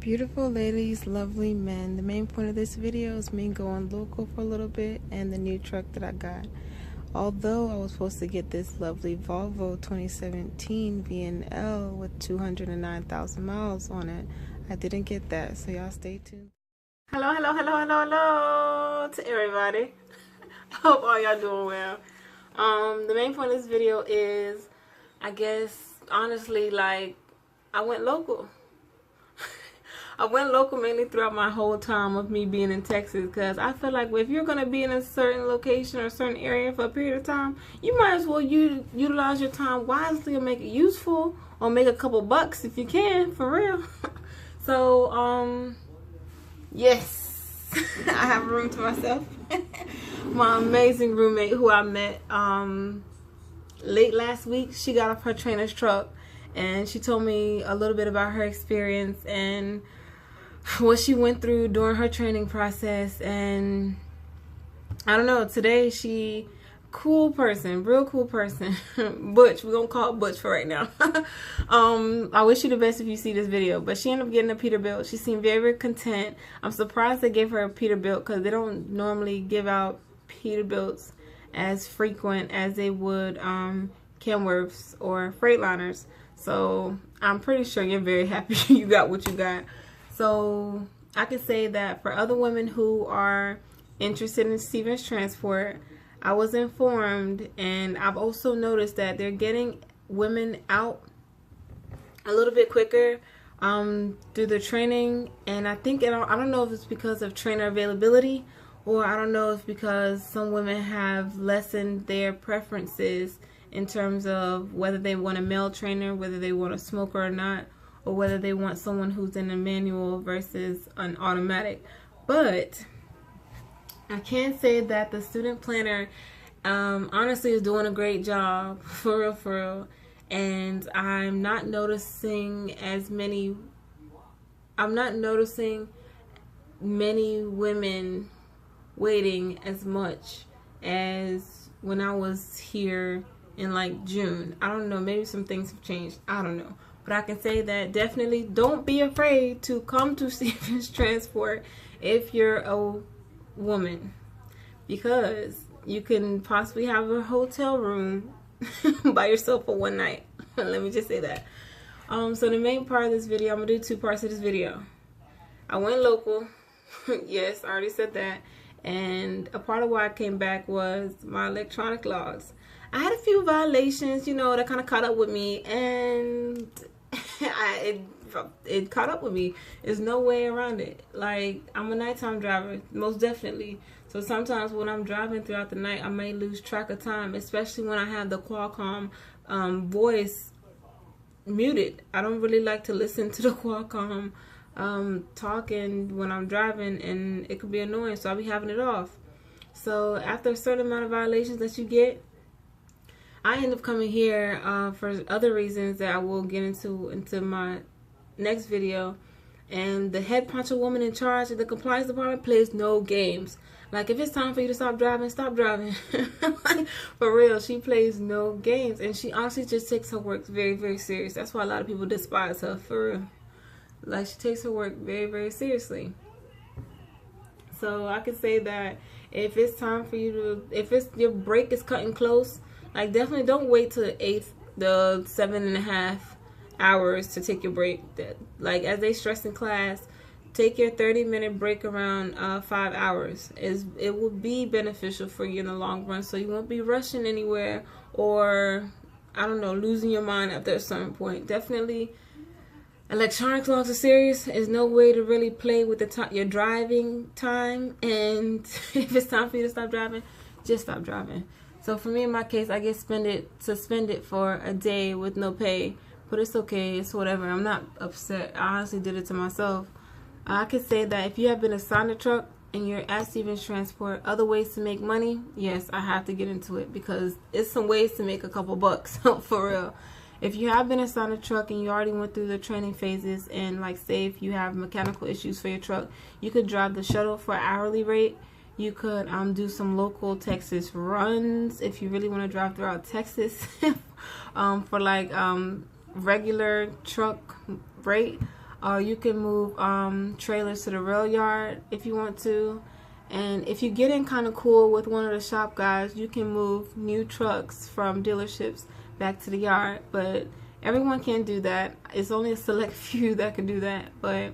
Beautiful ladies, lovely men. The main point of this video is me going local for a little bit and the new truck that I got. Although I was supposed to get this lovely Volvo 2017 VNL with 209,000 miles on it, I didn't get that, so y'all stay tuned. Hello to everybody. I hope all y'all doing well. The main point of this video is, I guess, honestly, like, I went local. I went local mainly throughout my whole time of me being in Texas, because I feel like if you're going to be in a certain location or a certain area for a period of time, you might as well utilize your time wisely or make it useful, or make a couple bucks if you can, for real. So, yes, I have a room to myself. My amazing roommate who I met late last week, she got off her trainer's truck, and she told me a little bit about her experience and what she went through during her training process. And I don't know, today she cool person, real cool person. Butch, we're gonna call it Butch for right now. I wish you the best if you see this video, but she ended up getting a Peterbilt. She seemed very, very content. I'm surprised they gave her a Peterbilt, because they don't normally give out Peterbilts as frequent as they would Kenworths or Freightliners. So I'm pretty sure you're very happy you got what you got. So I can say that for other women who are interested in Stevens Transport, I was informed, and I've also noticed that they're getting women out a little bit quicker through the training. And I think, I don't know if it's because of trainer availability, or I don't know if because some women have lessened their preferences in terms of whether they want a male trainer, whether they want a smoker or not, or whether they want someone who's in a manual versus an automatic. But I can say that the student planner honestly is doing a great job, for real. And I'm not noticing many women waiting as much as when I was here in like June. I don't know, maybe some things have changed, I don't know. But I can say that definitely don't be afraid to come to Stevens Transport if you're a woman, because you can possibly have a hotel room by yourself for one night. Let me just say that. So the main part of this video, I'm gonna do two parts of this video. I went local. Yes, I already said that. And a part of why I came back was my electronic logs. I had a few violations, you know, that kind of caught up with me, and it caught up with me. There's no way around it. Like, I'm a nighttime driver, most definitely. So sometimes when I'm driving throughout the night, I may lose track of time, especially when I have the Qualcomm voice muted. I don't really like to listen to the Qualcomm talking when I'm driving, and it could be annoying, so I'll be having it off. So after a certain amount of violations that you get, I end up coming here for other reasons that I will get into my next video. And the head honcho woman in charge of the compliance department plays no games. Like, if it's time for you to stop driving, stop driving. Like, for real, she plays no games, and she honestly just takes her work very, very serious. That's why a lot of people despise her, for real. Like, she takes her work very, very seriously. So I can say that if it's time for you to, if your break is cutting close, like, definitely don't wait till the 7.5 hours to take your break. Like, as they stress in class, take your 30-minute break around 5 hours. It will be beneficial for you in the long run, so you won't be rushing anywhere, or, I don't know, losing your mind after a certain point. Definitely, electronic logs are serious. There's no way to really play with your driving time, and if it's time for you to stop driving, just stop driving. So for me, in my case, I get suspended for a day with no pay, but it's okay, it's whatever. I'm not upset. I honestly did it to myself. I could say that if you have been assigned a truck and you're at Stevens Transport, other ways to make money, yes, I have to get into it, because it's some ways to make a couple bucks, for real. If you have been assigned a truck and you already went through the training phases, and like, say if you have mechanical issues for your truck, you could drive the shuttle for an hourly rate. You could do some local Texas runs if you really want to drive throughout Texas for like regular truck rate. You can move trailers to the rail yard if you want to. And if you get in kind of cool with one of the shop guys, you can move new trucks from dealerships back to the yard. But everyone can't do that. It's only a select few that can do that. But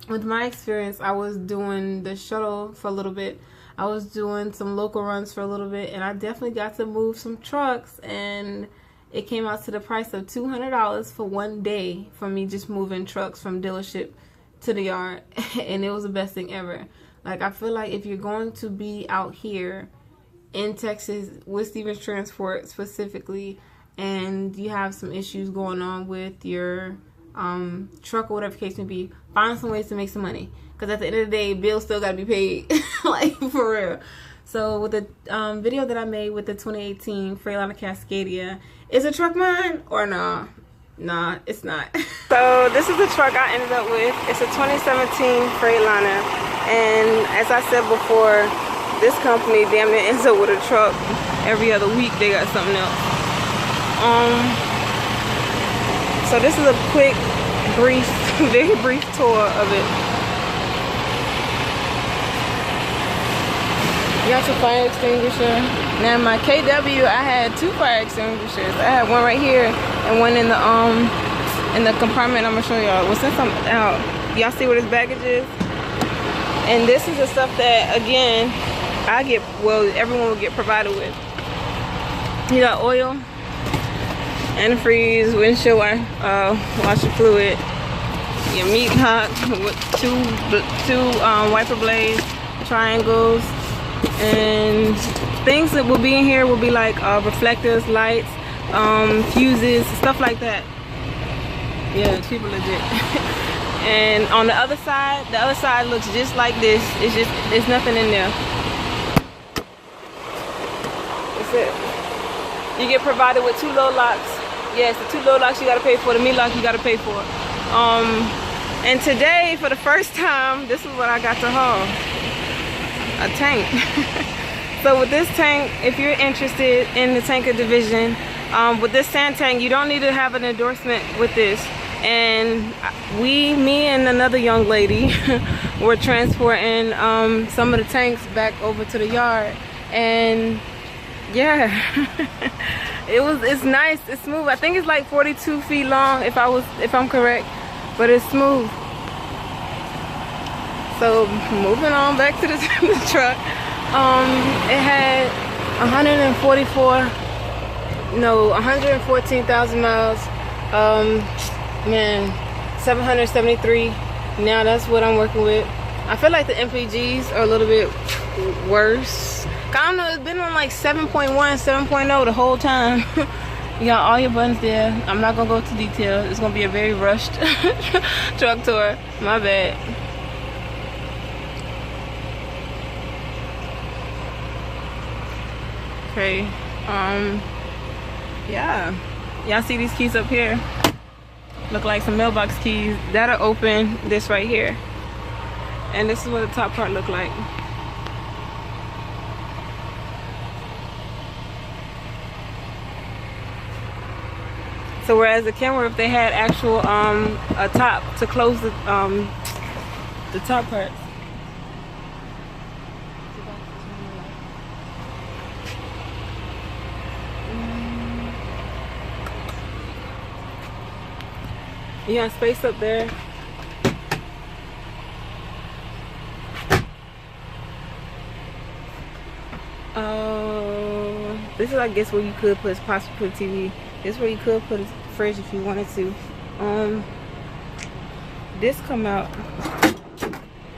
with my experience, I was doing the shuttle for a little bit. I was doing some local runs for a little bit, and I definitely got to move some trucks, and it came out to the price of $200 for one day for me just moving trucks from dealership to the yard. And it was the best thing ever. Like, I feel like if you're going to be out here in Texas with Stevens Transport specifically, and you have some issues going on with your truck or whatever case may be, find some ways to make some money, because at the end of the day, bills still gotta be paid. Like, for real. So with the video that I made with the 2018 Freightliner Cascadia, is a truck mine or nah? Nah, it's not. So this is the truck I ended up with. It's a 2017 Freightliner, and as I said before, this company damn near ends up with a truck every other week. They got something else. So this is a quick, brief, very brief tour of it. You got your fire extinguisher. Now my KW, I had two fire extinguishers. I had one right here and one in the compartment I'm gonna show y'all. Well, since I'm out, y'all see where this baggage is? And this is the stuff that, again, I get, well, everyone will get provided with. You got oil, antifreeze, windshield washer fluid, your meat hook with two wiper blades, triangles, and things that will be in here will be like reflectors, lights, fuses, stuff like that. Yeah, cheaper legit. And on the other side looks just like this. It's nothing in there. That's it. You get provided with 2 low locks. Yes, the 2 low locks you gotta pay for. The meat lock you gotta pay for. And today, for the first time, this is what I got to haul. A tank. So with this tank, if you're interested in the tanker division, with this sand tank, you don't need to have an endorsement with this. And me and another young lady were transporting some of the tanks back over to the yard, and yeah, it's nice, it's smooth. I think it's like 42 feet long if I'm correct, but it's smooth. So moving on back to the truck, it had 114,000 miles. Man, 773. Now that's what I'm working with. I feel like the MPGs are a little bit worse. I don't know, it's been on like 7.1, 7.0 the whole time. You got all your buttons there. I'm not gonna go into detail. It's gonna be a very rushed truck tour. My bad. Okay, yeah. Y'all see these keys up here? Look like some mailbox keys that are open. This right here, and this is what the top part look like. So whereas the camera, if they had actual a top to close the top part. You got space up there. This is, I guess, where you could possibly put a TV. This is where you could put a fridge if you wanted to. This come out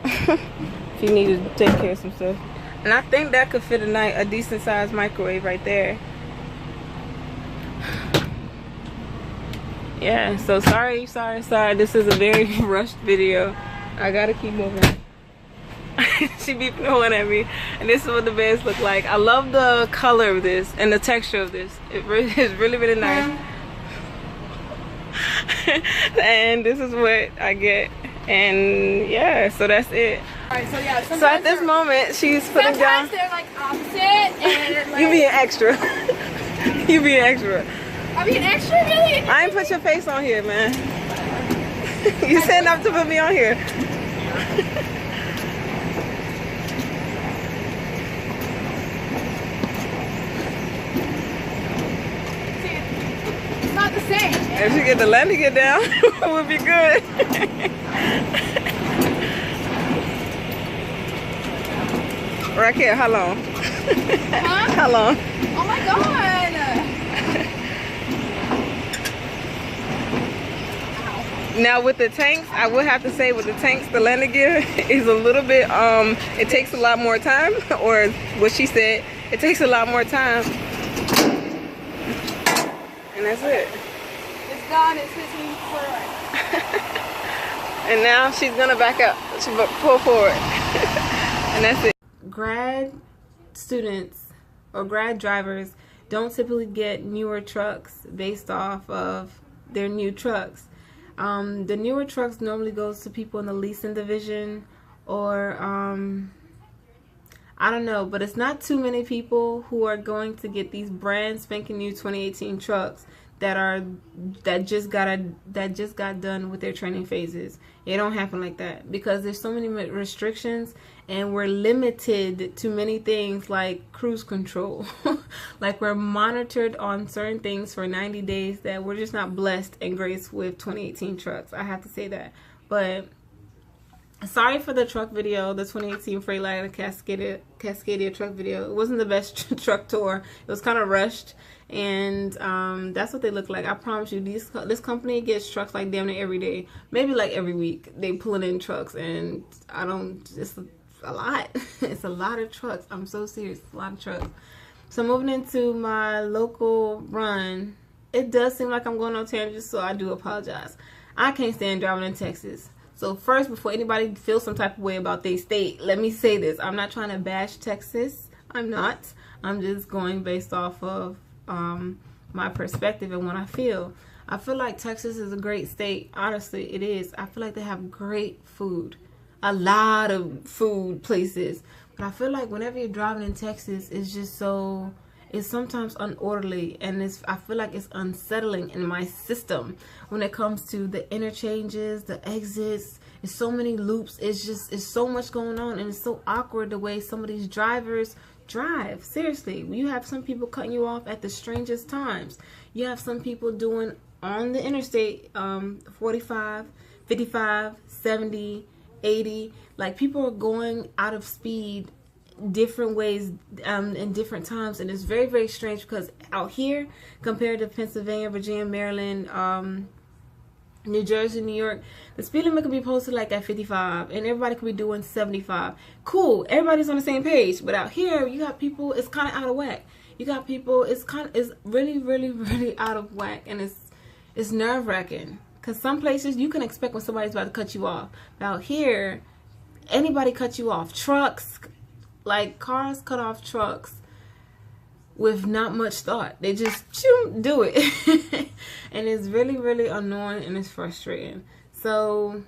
if you need to take care of some stuff. And I think that could fit a decent sized microwave right there. Yeah, so sorry. This is a very rushed video. I gotta keep moving. She be throwing at me. And this is what the beds look like. I love the color of this and the texture of this. It's really, really nice. And this is what I get. And yeah, so that's it. Alright, so yeah, so at this moment, she's putting down. Sometimes they're like opposite and like. You being extra. You being extra. I mean, extra really? I ain't put your face on here, man. You said not to put me on here. It's not the same. If you get the landing gear down, it would be good. Raquel, how long? Huh? How long? Oh my god. Now with the tanks, I would have to say with the tanks, the landing gear is a little bit, it takes a lot more time, or what she said, it takes a lot more time. And that's it. It's gone, it's hitting forward. And now she's gonna back up. She's gonna pull forward. And that's it. Grad students or grad drivers don't typically get newer trucks based off of their new trucks. The newer trucks normally goes to people in the leasing division, or I don't know, but it's not too many people who are going to get these brand spanking new 2018 trucks that just got done with their training phases. It don't happen like that, because there's so many restrictions, and we're limited to many things like cruise control. Like, we're monitored on certain things for 90 days that we're just not blessed and graced with 2018 trucks. I have to say that. But sorry for the truck video, the 2018 Freightliner Cascadia truck video. It wasn't the best truck tour. It was kind of rushed, and that's what they look like. I promise you, this company gets trucks like damn near every day, maybe like every week. They pulling in trucks, and it's a lot. It's a lot of trucks. I'm so serious, a lot of trucks. So moving into my local run, it does seem like I'm going on tangents, so I do apologize. I can't stand driving in Texas. So first, before anybody feels some type of way about their state, let me say this. I'm not trying to bash Texas. I'm not. I'm just going based off of my perspective and what I feel. I feel like Texas is a great state. Honestly, it is. I feel like they have great food. A lot of food places. But I feel like whenever you're driving in Texas, it's just so... It's sometimes unorderly, and I feel like it's unsettling in my system when it comes to the interchanges, the exits. It's so many loops. It's so much going on, and it's so awkward the way some of these drivers drive. Seriously, you have some people cutting you off at the strangest times. You have some people doing on the interstate 45, 55, 70, 80. Like, people are going out of speed different ways in different times, and it's very, very strange, because out here compared to Pennsylvania, Virginia, Maryland, New Jersey, New York, the speed limit could be posted like at 55, and everybody could be doing 75. Cool, everybody's on the same page. But out here, you got people, it's kind of out of whack. You got people, it's really, really, really out of whack, and it's nerve-wracking, because some places you can expect when somebody's about to cut you off. But out here, anybody cut you off. Trucks, like cars cut off trucks with not much thought. They just do it. And it's really, really annoying, and it's frustrating. So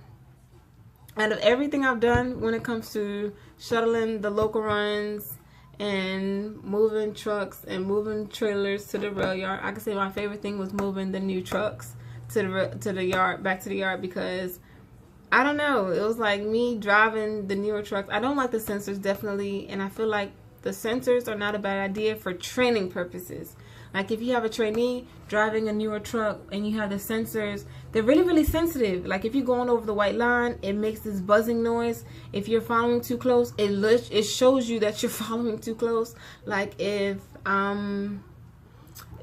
out of everything I've done when it comes to shuttling the local runs and moving trucks and moving trailers to the rail yard, I can say my favorite thing was moving the new trucks to the yard, back to the yard, because I don't know, it was like me driving the newer trucks. I don't like the sensors, definitely, and I feel like the sensors are not a bad idea for training purposes. Like, if you have a trainee driving a newer truck and you have the sensors, they're really, really sensitive. Like, if you're going over the white line, it makes this buzzing noise. If you're following too close, it shows you that you're following too close. Like, if the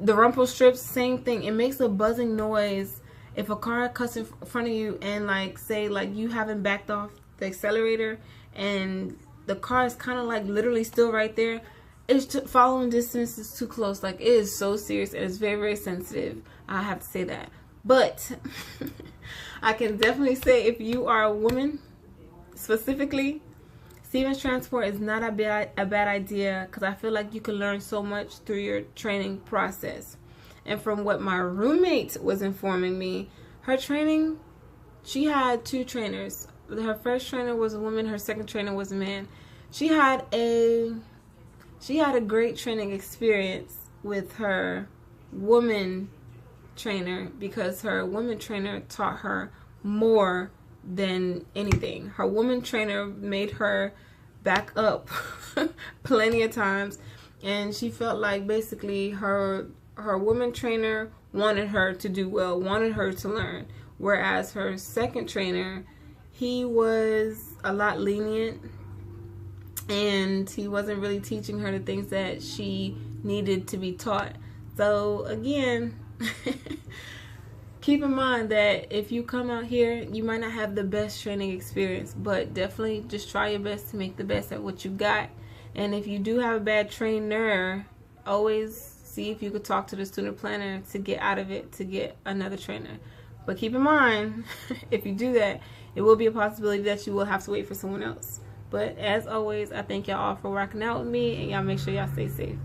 rumple strips, same thing. It makes a buzzing noise. If a car cuts in front of you, and like, say like you haven't backed off the accelerator and the car is kind of like literally still right there, it's following distance is too close. Like, it is so serious, and it's very, very sensitive. I have to say that. But I can definitely say, if you are a woman specifically, Stevens Transport is not a bad idea, because I feel like you can learn so much through your training process. And from what my roommate was informing me, her training, she had 2 trainers. Her first trainer was a woman, her second trainer was a man. She had a great training experience with her woman trainer, because her woman trainer taught her more than anything. Her woman trainer made her back up plenty of times, and she felt like basically her woman trainer wanted her to do well, wanted her to learn, whereas her second trainer, he was a lot lenient, and he wasn't really teaching her the things that she needed to be taught. So again, keep in mind that if you come out here, you might not have the best training experience, but definitely just try your best to make the best at what you got. And if you do have a bad trainer, always see if you could talk to the student planner to get out of it, to get another trainer. But keep in mind, if you do that, it will be a possibility that you will have to wait for someone else. But as always, I thank y'all all for rocking out with me, and y'all make sure y'all stay safe.